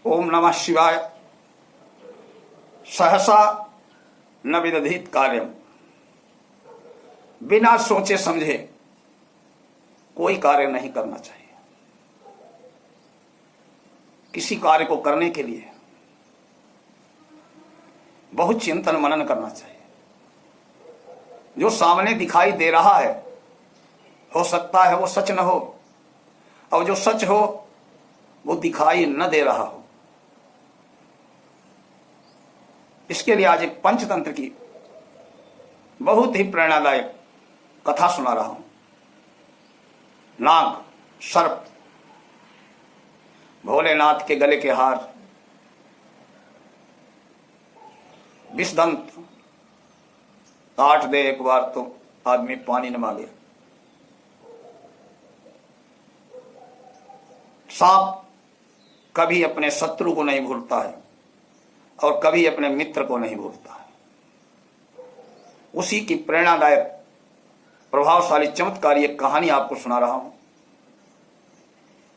ओम नमः शिवाय। सहसा न विदधित कार्यम। बिना सोचे समझे कोई कार्य नहीं करना चाहिए। किसी कार्य को करने के लिए बहुत चिंतन मनन करना चाहिए। जो सामने दिखाई दे रहा है हो सकता है वो सच न हो, और जो सच हो वो दिखाई न दे रहा हो। इसके लिए आज एक पंचतंत्र की बहुत ही प्रेरणादायक कथा सुना रहा हूं। नाग, सर्प, भोलेनाथ के गले के हार, विषदंत काट दे एक बार तो आदमी पानी न मांगे। सांप कभी अपने शत्रु को नहीं भूलता है और कभी अपने मित्र को नहीं भूलता है। उसी की प्रेरणादायक प्रभावशाली चमत्कारी एक कहानी आपको सुना रहा हूं।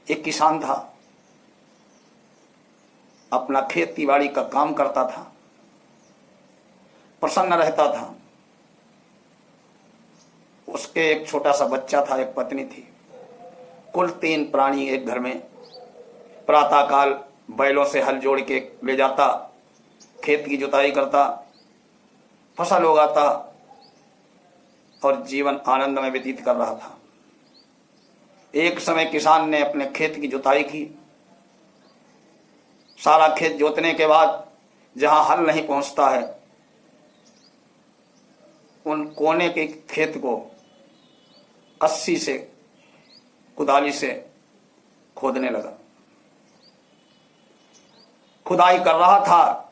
एक किसान था, अपना खेती बाड़ी का काम करता था, प्रसन्न रहता था। उसके एक छोटा सा बच्चा था, एक पत्नी थी। कुल 3 प्राणी एक घर में। प्रातःकाल बैलों से हल जोड़ के ले जाता, खेत की जुताई करता, फसल उगाता और जीवन आनंद में व्यतीत कर रहा था। एक समय किसान ने अपने खेत की जुताई की। सारा खेत जोतने के बाद जहां हल नहीं पहुंचता है, उन कोने के खेत को कस्सी से, कुदाली से खोदने लगा। खुदाई कर रहा था,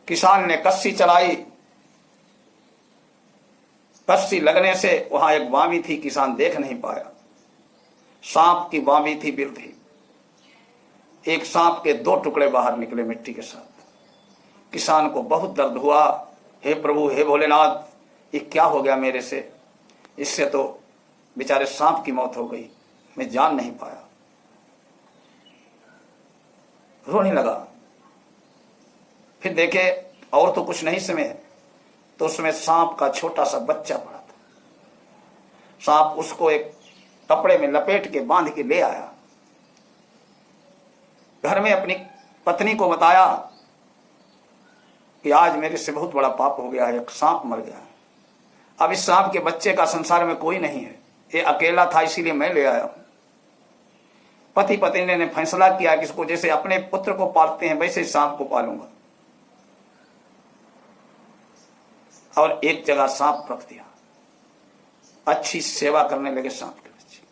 किसान ने कस्सी चलाई। कस्सी लगने से वहां एक बांबी थी, किसान देख नहीं पाया। सांप की बांबी थी, बिल थी। एक सांप के 2 टुकड़े बाहर निकले मिट्टी के साथ। किसान को बहुत दर्द हुआ। हे प्रभु, हे भोलेनाथ, ये क्या हो गया मेरे से? इससे तो बेचारे सांप की मौत हो गई, मैं जान नहीं पाया। रोने लगा। फिर देखे और तो कुछ नहीं समय, तो उसमें सांप का छोटा सा बच्चा पड़ा था। सांप उसको एक कपड़े में लपेट के बांध के ले आया। घर में अपनी पत्नी को बताया कि आज मेरे से बहुत बड़ा पाप हो गया है, एक सांप मर गया है। अब इस सांप के बच्चे का संसार में कोई नहीं है, ये अकेला था, इसीलिए मैं ले आया हूं। पति पत्नी ने फैसला किया कि इसको जैसे अपने पुत्र को पालते हैं वैसे सांप को पालूंगा, और एक जगह सांप रख दिया। अच्छी सेवा करने लगे सांप के बच्चे।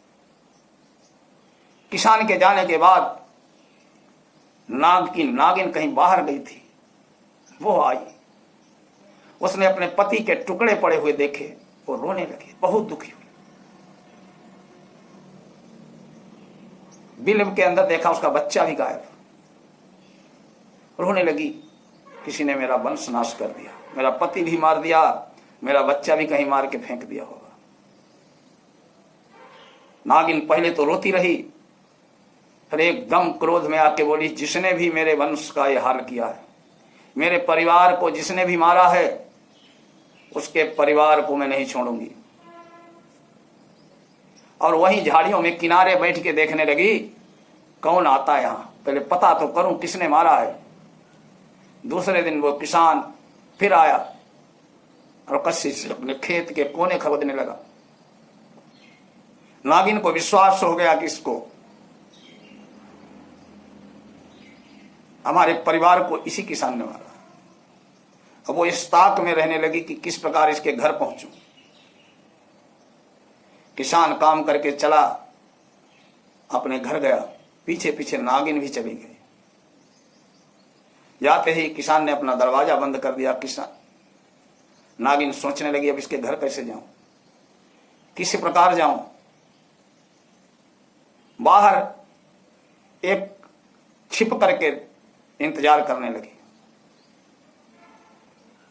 किसान के जाने के बाद नागिन कहीं बाहर गई थी, वो आई। उसने अपने पति के टुकड़े पड़े हुए देखे, वो रोने लगी, बहुत दुखी हुई। बिल के अंदर देखा उसका बच्चा भी गायब। रोने लगी, किसी ने मेरा वंश नाश कर दिया, मेरा पति भी मार दिया, मेरा बच्चा भी कहीं मार के फेंक दिया होगा। नागिन पहले तो रोती रही, फिर एकदम क्रोध में आके बोली, जिसने भी मेरे वंश का यह हाल किया है, मेरे परिवार को जिसने भी मारा है, उसके परिवार को मैं नहीं छोड़ूंगी। और वहीं झाड़ियों में किनारे बैठ के देखने लगी, कौन आता है यहां, पहले पता तो करूं किसने मारा है। दूसरे दिन वो किसान फिर आया और कस्सी से अपने खेत के कोने खोदने लगा। नागिन को विश्वास हो गया कि इसको, हमारे परिवार को इसी किसान ने मारा। अब वो इस ताक में रहने लगी कि किस प्रकार इसके घर पहुंचूं। किसान काम करके चला, अपने घर गया, पीछे पीछे नागिन भी चली गई। जाते ही किसान ने अपना दरवाजा बंद कर दिया। नागिन सोचने लगी, अब इसके घर कैसे जाऊं, किस प्रकार जाऊं। बाहर एक छिप करके इंतजार करने लगी।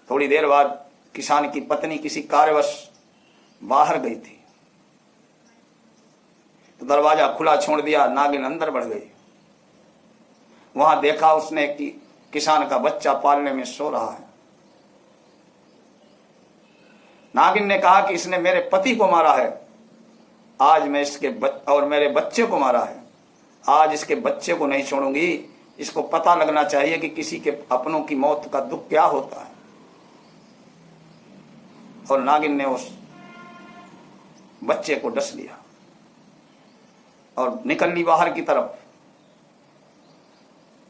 थोड़ी देर बाद किसान की पत्नी किसी कार्यवश बाहर गई थी, तो दरवाजा खुला छोड़ दिया। नागिन अंदर बढ़ गई। वहां देखा उसने कि किसान का बच्चा पालने में सो रहा है। नागिन ने कहा कि इसने मेरे पति को मारा है, आज मैं इसके और मेरे बच्चे को मारा है, आज इसके बच्चे को नहीं छोड़ूंगी। इसको पता लगना चाहिए कि किसी के अपनों की मौत का दुख क्या होता है। और नागिन ने उस बच्चे को डस लिया और निकल ली बाहर की तरफ।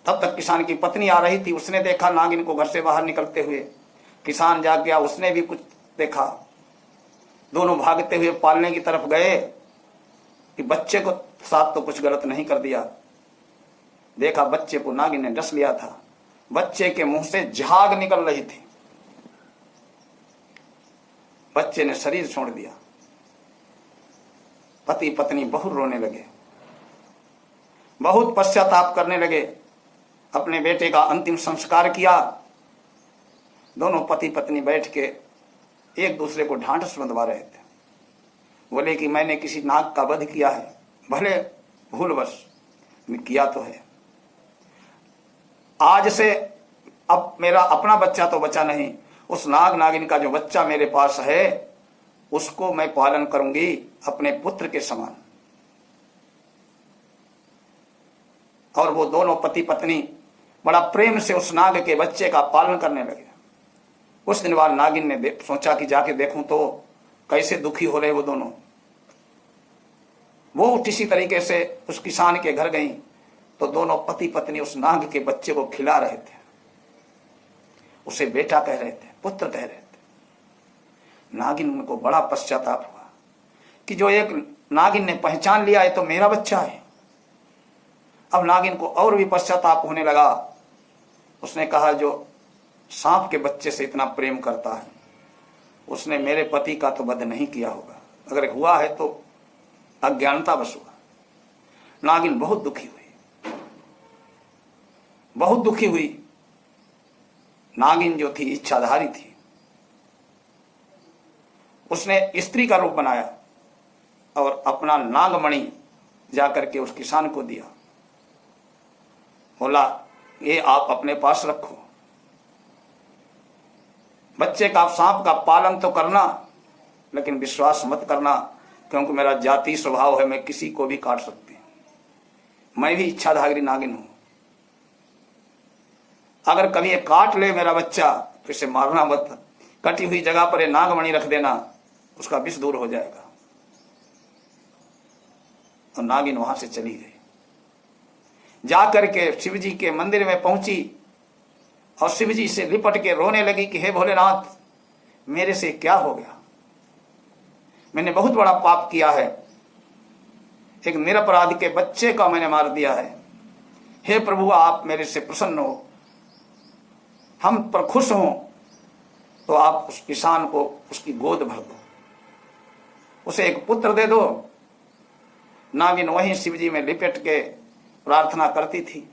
तब तक किसान की पत्नी आ रही थी, उसने देखा नागिन को घर से बाहर निकलते हुए। किसान जाग गया, उसने भी कुछ देखा। दोनों भागते हुए पालने की तरफ गए कि बच्चे को साथ तो कुछ गलत नहीं कर दिया। देखा बच्चे को नागिन ने डस लिया था। बच्चे के मुंह से झाग निकल रही थी। बच्चे ने शरीर छोड़ दिया। पति पत्नी बहुत रोने लगे, बहुत पश्चाताप करने लगे। अपने बेटे का अंतिम संस्कार किया। दोनों पति पत्नी बैठ के एक दूसरे को ढांढस बंधवा रहे थे। बोले कि मैंने किसी नाग का वध किया है, भले भूलवश किया तो है। आज से अब मेरा अपना बच्चा तो बचा नहीं, उस नाग नागिन का जो बच्चा मेरे पास है उसको मैं पालन करूंगी अपने पुत्र के समान। और वो दोनों पति पत्नी बड़ा प्रेम से उस नाग के बच्चे का पालन करने लगे। उस दिन बाद नागिन ने सोचा कि जाके देखूं तो कैसे दुखी हो रहे वो दोनों। वो इसी तरीके से उस किसान के घर गई तो दोनों पति पत्नी उस नाग के बच्चे को खिला रहे थे। उसे बेटा कह रहे थे, पुत्र कह रहे थे। नागिन को बड़ा पश्चाताप हुआ कि जो एक नागिन ने पहचान लिया है तो मेरा बच्चा है। अब नागिन को और भी पश्चाताप होने लगा। उसने कहा जो सांप के बच्चे से इतना प्रेम करता है उसने मेरे पति का तो वध नहीं किया होगा, अगर हुआ है तो अज्ञानतावश हुआ। नागिन बहुत दुखी हुई, बहुत दुखी हुई। नागिन जो थी इच्छाधारी थी। उसने स्त्री का रूप बनाया और अपना नागमणि जाकर के उस किसान को दिया। बोला ये आप अपने पास रखो, बच्चे का सांप का पालन तो करना लेकिन विश्वास मत करना, क्योंकि मेरा जाति स्वभाव है, मैं किसी को भी काट सकती हूं। मैं भी इच्छाधारी नागिन हूं। अगर कभी ये काट ले मेरा बच्चा तो इसे मारना मत, कटी हुई जगह पर ये नागमणि रख देना, उसका विष दूर हो जाएगा। और नागिन वहां से चली गई। जाकर के शिव जी के मंदिर में पहुंची और शिव जी से लिपट के रोने लगी कि हे भोलेनाथ, मेरे से क्या हो गया? मैंने बहुत बड़ा पाप किया है, एक निरपराध के बच्चे का मैंने मार दिया है। हे प्रभु, आप मेरे से प्रसन्न हो, हम पर खुश हो तो आप उस किसान को उसकी गोद भर दो, उसे एक पुत्र दे दो। नागिन वहीं शिवजी में लिपट के प्रार्थना करती थी।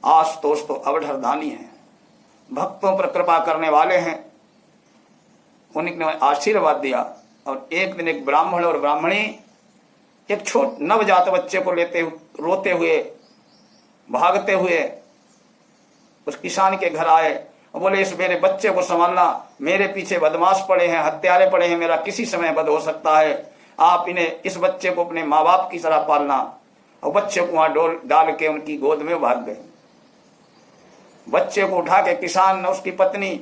आशुतोष तो अवधर दानी है, भक्तों पर कृपा करने वाले हैं। उन्होंने आशीर्वाद दिया। और एक दिन एक ब्राह्मण और ब्राह्मणी एक छोट नवजात बच्चे को लेते रोते हुए भागते हुए उस किसान के घर आए और बोले इस मेरे बच्चे को संभालना, मेरे पीछे बदमाश पड़े हैं, हत्यारे पड़े हैं, मेरा किसी समय वध हो सकता है। आप इस बच्चे को अपने माँ बाप की तरह पालना। और बच्चे को वहां डाल के उनकी गोद में भाग गए। बच्चे को उठा के किसान ने उसकी पत्नी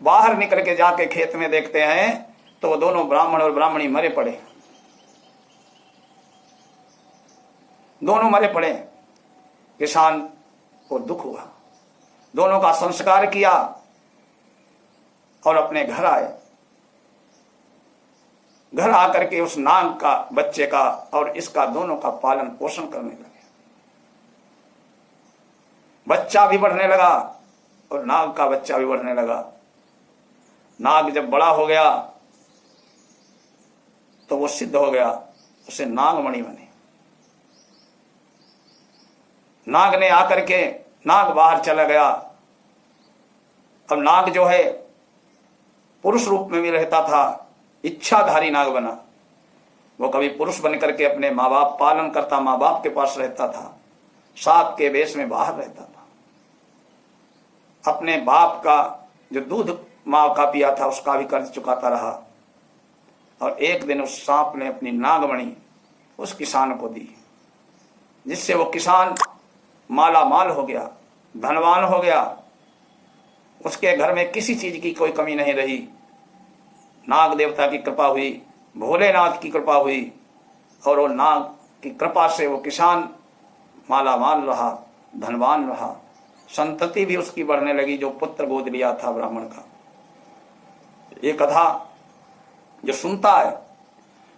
बाहर निकल के जाके खेत में देखते हैं तो वो दोनों ब्राह्मण और ब्राह्मणी मरे पड़े, दोनों मरे पड़े। किसान को दुख हुआ, दोनों का संस्कार किया और अपने घर आए। घर आकर के उस नाग का बच्चे का और इसका दोनों का पालन पोषण करने लगे। बच्चा भी बढ़ने लगा और नाग का बच्चा भी बढ़ने लगा। नाग जब बड़ा हो गया तो वो सिद्ध हो गया, उसे नागमणि बने। नाग ने आकर के, नाग बाहर चला गया। अब नाग जो है पुरुष रूप में भी रहता था, इच्छाधारी नाग बना। वो कभी पुरुष बनकर के अपने माँ बाप पालन करता, माँ बाप के पास रहता था, सांप के वेश में बाहर रहता था। अपने बाप का जो दूध माँ का पिया था उसका भी कर्ज चुकाता रहा। और एक दिन उस सांप ने अपनी नागमणि उस किसान को दी, जिससे वो किसान माला माल हो गया, धनवान हो गया। उसके घर में किसी चीज की कोई कमी नहीं रही। नाग देवता की कृपा हुई, भोलेनाथ की कृपा हुई, और वो नाग की कृपा से वो किसान माला माल रहा, धनवान रहा। संतति भी उसकी बढ़ने लगी, जो पुत्र गोद लिया था ब्राह्मण का। ये कथा जो सुनता है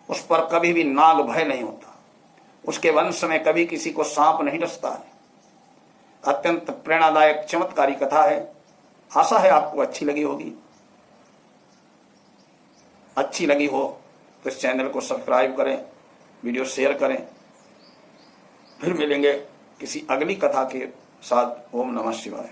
उस पर कभी भी नाग भय नहीं होता, उसके वंश में कभी किसी को सांप नहीं डसता है। अत्यंत प्रेरणादायक चमत्कारी कथा है। आशा है आपको अच्छी लगी होगी। अच्छी लगी हो तो इस चैनल को सब्सक्राइब करें, वीडियो शेयर करें। फिर मिलेंगे किसी अगली कथा के साथ। ओम नमः शिवाय।